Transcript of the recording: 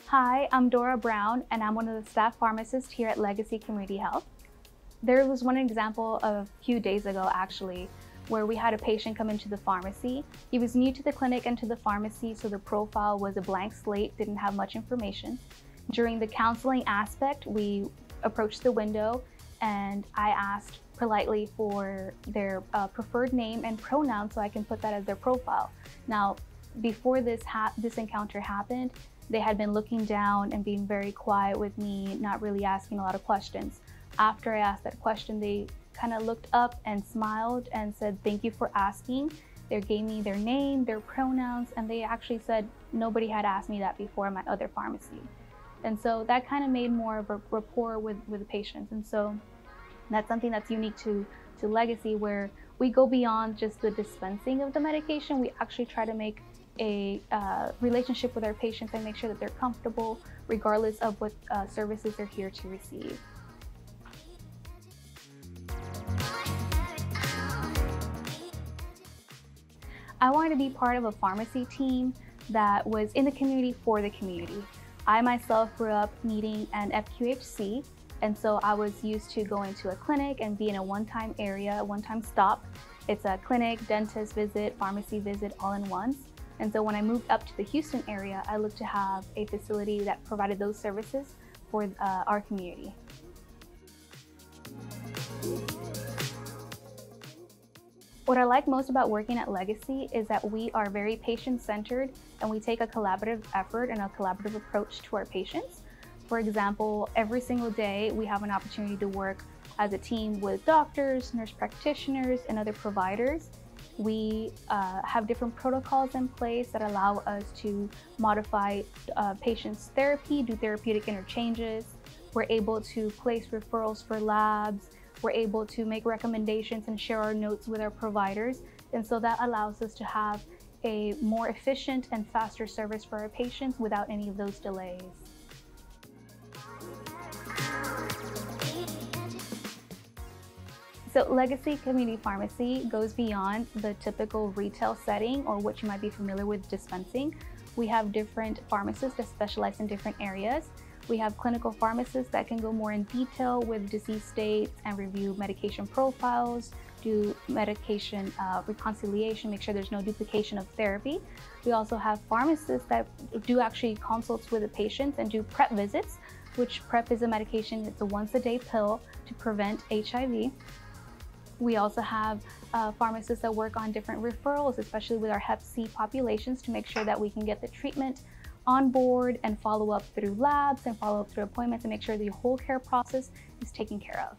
Hi, I'm Dora Brown, and I'm one of the staff pharmacists here at Legacy Community Health. There was one example a few days ago, actually, where we had a patient come into the pharmacy. He was new to the clinic and to the pharmacy, so the profile was a blank slate, didn't have much information. During the counseling aspect, we approached the window and I asked politely for their preferred name and pronoun so I can put that as their profile. Now, before this encounter happened, they had been looking down and being very quiet with me, not really asking a lot of questions. After I asked that question, they kind of looked up and smiled and said, "Thank you for asking." They gave me their name, their pronouns, and they actually said nobody had asked me that before in my other pharmacy. And so that kind of made more of a rapport with the patients. And so that's something that's unique to Legacy, where we go beyond just the dispensing of the medication. We actually try to make a relationship with our patients and make sure that they're comfortable regardless of what services they're here to receive. I wanted to be part of a pharmacy team that was in the community for the community. I myself grew up needing an FQHC, and so I was used to going to a clinic and be in a one-time area, a one-time stop. It's a clinic, dentist visit, pharmacy visit, all in once. And so when I moved up to the Houston area, I looked to have a facility that provided those services for our community. What I like most about working at Legacy is that we are very patient-centered and we take a collaborative effort and a collaborative approach to our patients. For example, every single day we have an opportunity to work as a team with doctors, nurse practitioners, and other providers. We have different protocols in place that allow us to modify patients' therapy, do therapeutic interchanges. We're able to place referrals for labs. We're able to make recommendations and share our notes with our providers. And so that allows us to have a more efficient and faster service for our patients without any of those delays. So Legacy Community Pharmacy goes beyond the typical retail setting or what you might be familiar with dispensing. We have different pharmacists that specialize in different areas. We have clinical pharmacists that can go more in detail with disease states and review medication profiles, do medication reconciliation, make sure there's no duplication of therapy. We also have pharmacists that do actually consults with the patients and do PrEP visits, which PrEP is a medication, it's a once-a-day pill to prevent HIV. We also have pharmacists that work on different referrals, especially with our Hep C populations, to make sure that we can get the treatment on board and follow up through labs and follow up through appointments and make sure the whole care process is taken care of.